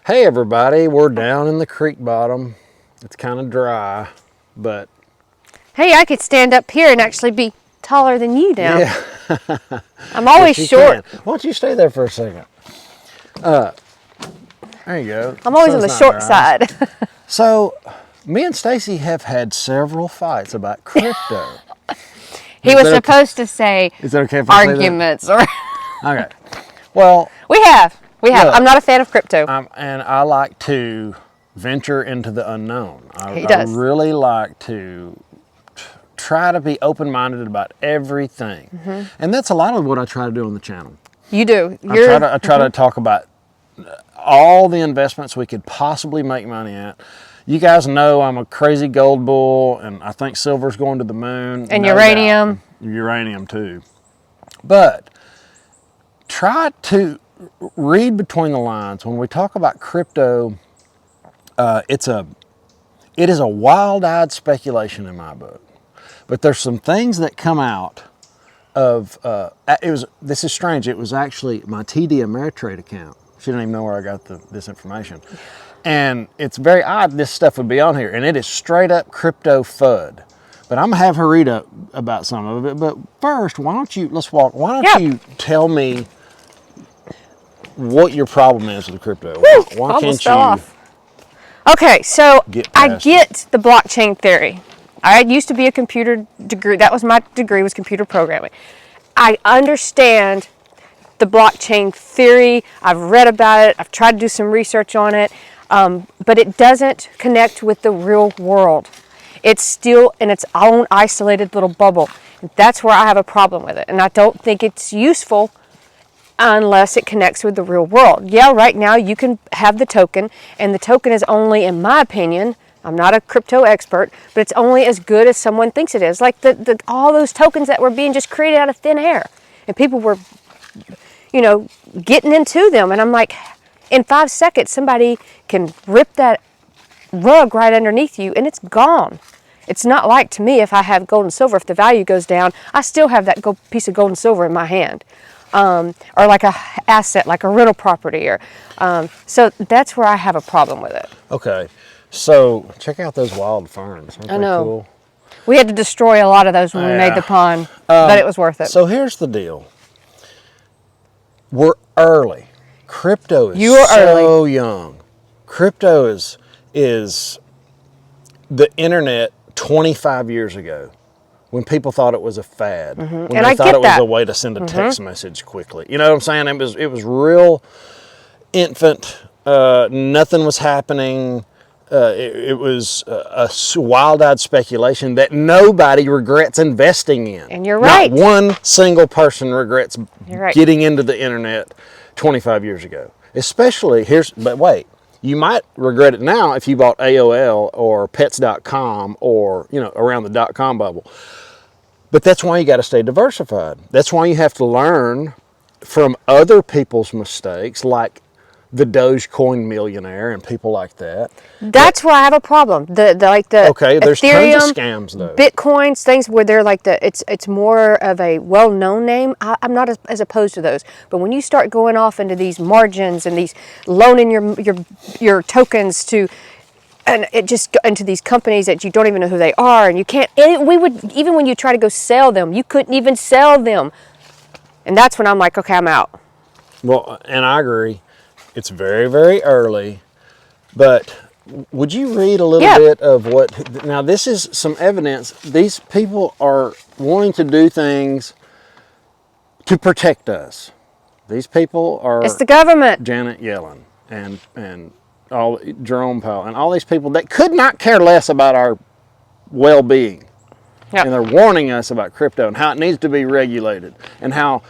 Hey everybody, we're down in the creek bottom. It's kind of dry, but... Hey, I could stand up here and actually be taller than you now. Yeah. I'm always short. Why don't you stay there for a second? There you go. I'm always on the short side. So, me and Stacey have had several fights about crypto. He was supposed to say Is that okay if I arguments say or... Okay. Well... We have. Look, I'm not a fan of crypto. And I like to venture into the unknown. He does. I really like to try to be open-minded about everything. Mm-hmm. And that's a lot of what I try to do on the channel. You do. I try to talk about all the investments we could possibly make money at. You guys know I'm a crazy gold bull, and I think silver's going to the moon. And uranium. Uranium, too. But try to read between the lines. When we talk about crypto, it is a wild-eyed speculation in my book. But there's some things that come out of, this is strange, it was actually my TD Ameritrade account. She didn't even know where I got this information. And it's very odd this stuff would be on here, and it is straight up crypto FUD. But I'm gonna have her read up about some of it. But first, why don't you tell me what your problem is with the crypto? Why can't you? Okay, so I get the blockchain theory. I used to be a computer degree. That was my degree, was computer programming. I understand the blockchain theory. I've read about it. I've tried to do some research on it, but it doesn't connect with the real world. It's still in its own isolated little bubble. That's where I have a problem with it, and I don't think it's useful unless it connects with the real world. Yeah, right now you can have the token, and the token is only, in my opinion, I'm not a crypto expert, but it's only as good as someone thinks it is. Like all those tokens that were being just created out of thin air, and people were, getting into them. And I'm like, in 5 seconds, somebody can rip that rug right underneath you, and it's gone. It's not like, to me, if I have gold and silver, if the value goes down, I still have that piece of gold and silver in my hand. Or like a asset, like a rental property, so that's where I have a problem with it. Okay, so check out those wild ferns. Aren't I know. They cool? We had to destroy a lot of those when we made the pond, but it was worth it. So here's the deal. We're early. Crypto is so young. Crypto is the internet 25 years ago, when people thought it was a fad, when they thought it was a way to send a text message quickly. You know what I'm saying? It was real infant. Nothing was happening. It was a wild-eyed speculation that nobody regrets investing in. And you're right. Not one single person regrets getting into the internet 25 years ago. Especially, but wait. You might regret it now if you bought AOL or Pets.com or, around the .com bubble. But that's why you got to stay diversified. That's why you have to learn from other people's mistakes, like the Dogecoin millionaire and people like that. That's where I have a problem. Okay, there's Ethereum, tons of scams though. Bitcoins, things where they're like it's more of a well-known name. I'm not as opposed to those. But when you start going off into these margins and these loaning your tokens to, and it just into these companies that you don't even know who they are, and you can't. Even when you try to go sell them, you couldn't even sell them. And that's when I'm like, okay, I'm out. Well, and I agree. It's very, very early, but would you read a little bit of what, now this is some evidence, these people are wanting to do things to protect us. These people are... It's the government. Janet Yellen and all Jerome Powell and all these people that could not care less about our well-being. Yep. And they're warning us about crypto and how it needs to be regulated and how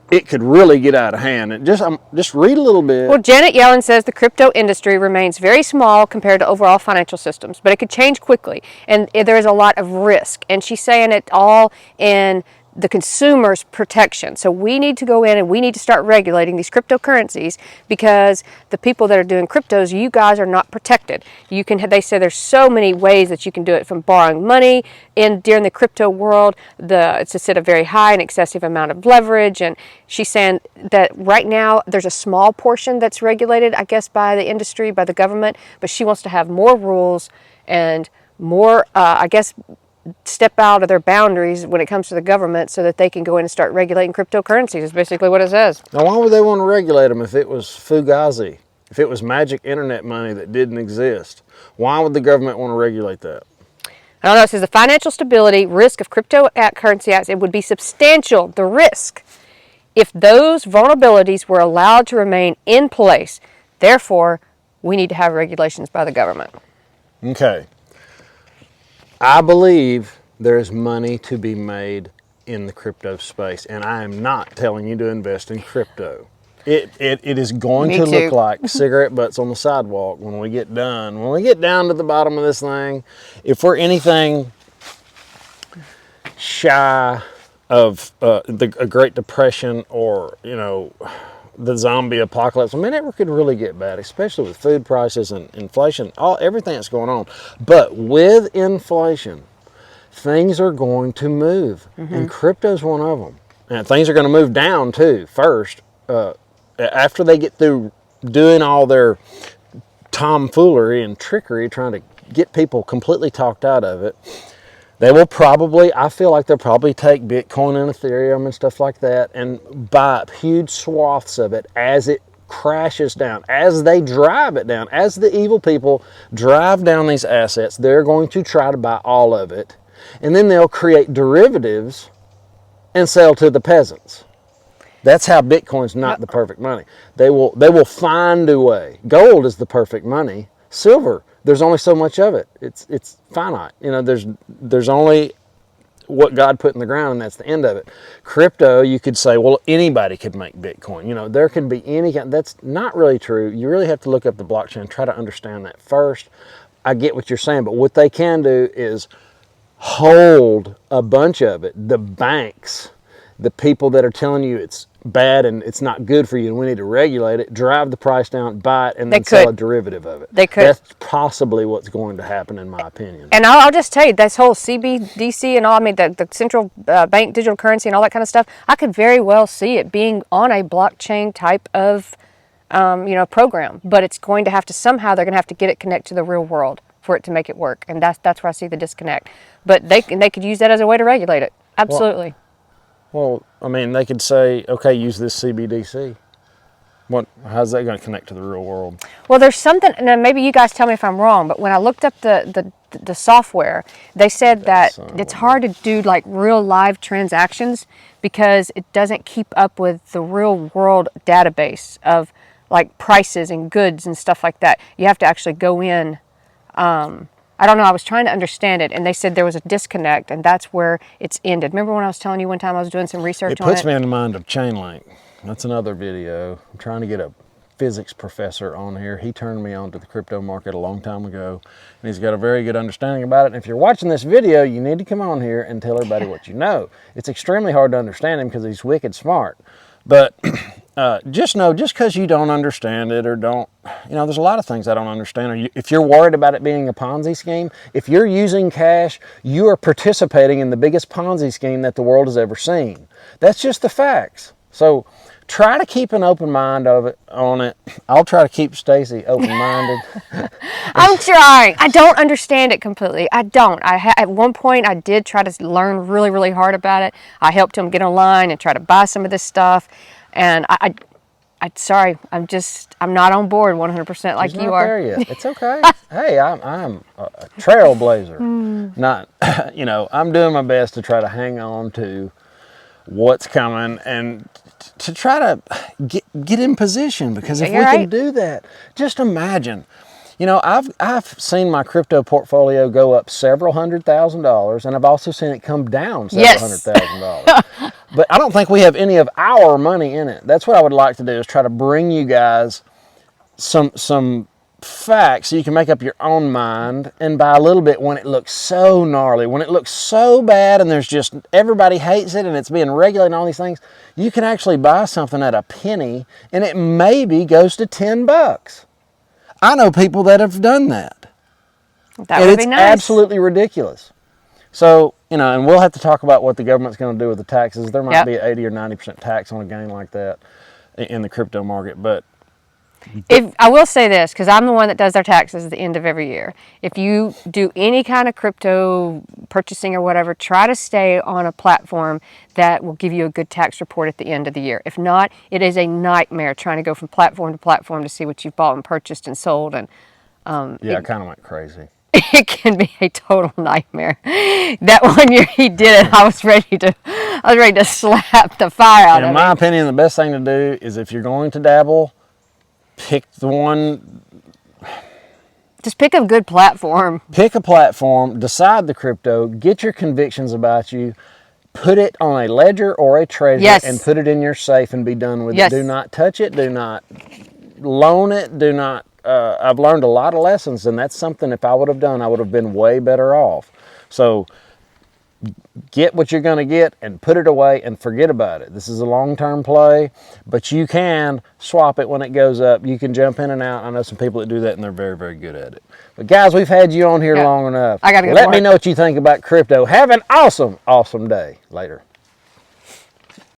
it could really get out of hand. And just read a little bit. Well, Janet Yellen says the crypto industry remains very small compared to overall financial systems, but it could change quickly, and there is a lot of risk. And she's saying it all in the consumer's protection. So we need to go in and we need to start regulating these cryptocurrencies, because the people that are doing cryptos, you guys are not protected. You can, they say there's so many ways that you can do it, from borrowing money during the crypto world. It's just at a very high and excessive amount of leverage. And she's saying that right now there's a small portion that's regulated, I guess, by the industry, by the government, but she wants to have more rules and more, I guess, step out of their boundaries when it comes to the government, so that they can go in and start regulating cryptocurrencies, is basically what it says. Now, why would they want to regulate them if it was fugazi, if it was magic internet money that didn't exist? Why would the government want to regulate that? I don't know. It says the financial stability risk of cryptocurrency acts, it would be substantial, the risk, if those vulnerabilities were allowed to remain in place. Therefore, we need to have regulations by the government. Okay. I believe there is money to be made in the crypto space, and I am not telling you to invest in crypto. It is going to look like cigarette butts on the sidewalk when we get done. When we get down to the bottom of this thing, if we're anything shy of a Great Depression, or, you know, the zombie apocalypse, I mean, it could really get bad, especially with food prices and inflation, everything that's going on. But with inflation, things are going to move, and crypto's one of them. And things are going to move down too. First, after they get through doing all their tomfoolery and trickery, trying to get people completely talked out of it, they will probably, I feel like they'll probably take Bitcoin and Ethereum and stuff like that and buy up huge swaths of it as it crashes down, as they drive it down, as the evil people drive down these assets. They're going to try to buy all of it, and then they'll create derivatives and sell to the peasants. That's how Bitcoin's not the perfect money. They will find a way. Gold is the perfect money. Silver, there's only so much of it. It's finite. You know, there's only what God put in the ground, and that's the end of it. Crypto, you could say, well, anybody could make Bitcoin. You know, there could be any kind. That's not really true. You really have to look up the blockchain and try to understand that first. I get what you're saying, but what they can do is hold a bunch of it. The banks, the people that are telling you it's bad and it's not good for you and we need to regulate it, drive the price down, buy it, and then sell a derivative of it. They could. That's possibly what's going to happen, in my opinion. And I'll just tell you, this whole CBDC and all, I mean, the central bank digital currency and all that kind of stuff, I could very well see it being on a blockchain type of program. But it's going to have to, somehow they're going to have to get it connected to the real world for it to make it work. And that's where I see the disconnect. But they could use that as a way to regulate it. Absolutely. Well, I mean, they could say, okay, use this CBDC. How's that going to connect to the real world? Well, there's something, and maybe you guys tell me if I'm wrong, but when I looked up the software, they said that it's hard to do like real live transactions because it doesn't keep up with the real world database of like prices and goods and stuff like that. You have to actually go in. I don't know, I was trying to understand it, and they said there was a disconnect, and that's where it's ended. Remember when I was telling you one time I was doing some research on it? It puts me in the mind of Chainlink. That's another video. I'm trying to get a physics professor on here. He turned me on to the crypto market a long time ago, and he's got a very good understanding about it. And if you're watching this video, you need to come on here and tell everybody what you know. It's extremely hard to understand him because he's wicked smart. But just know, just because you don't understand it or don't, there's a lot of things I don't understand. Or if you're worried about it being a Ponzi scheme, if you're using cash, you are participating in the biggest Ponzi scheme that the world has ever seen. That's just the facts. So try to keep an open mind on it. I'll try to keep Stacey open-minded. I'm trying. I don't understand it completely. I don't. At one point, I did try to learn really, really hard about it. I helped him get online and try to buy some of this stuff. And I'm sorry. I'm not on board 100% like you are. There yet. It's okay. Hey, I'm a trailblazer. Not, I'm doing my best to try to hang on to what's coming and to try to get in position, because if we can do that, just imagine, I've seen my crypto portfolio go up several $100,000, and I've also seen it come down several $100,000. But I don't think we have any of our money in it. That's what I would like to do, is try to bring you guys some facts so you can make up your own mind and buy a little bit when it looks so gnarly, when it looks so bad and there's just, everybody hates it and it's being regulated and all these things, you can actually buy something at a penny and it maybe goes to $10. I know people that have done that. That and would it's be nice. Absolutely ridiculous. So, you know, and we'll have to talk about what the government's going to do with the taxes. There might be an 80 or 90% tax on a gain like that in the crypto market, but if I will say this, because I'm the one that does their taxes at the end of every year. If you do any kind of crypto purchasing or whatever, try to stay on a platform that will give you a good tax report at the end of the year. If not, it is a nightmare trying to go from platform to platform to see what you've bought and purchased and sold. And I kind of went crazy. it can be a total nightmare. That one year he did it, I was ready to slap the fire out of him. In my opinion, the best thing to do is if you're going to dabble, pick the one. Just pick a good platform. Pick a platform, decide the crypto, get your convictions about you, put it on a ledger or a treasury, and put it in your safe and be done with it. Do not touch it. Do not loan it. Do not. I've learned a lot of lessons, and that's something if I would have done, I would have been way better off. So get what you're going to get and put it away and forget about it. This is a long-term play, but you can swap it when it goes up. You can jump in and out. I know some people that do that, and they're very, very good at it. But guys, we've had you on here long enough. I gotta go Let me know what you think about crypto. Have an awesome, awesome day. Later.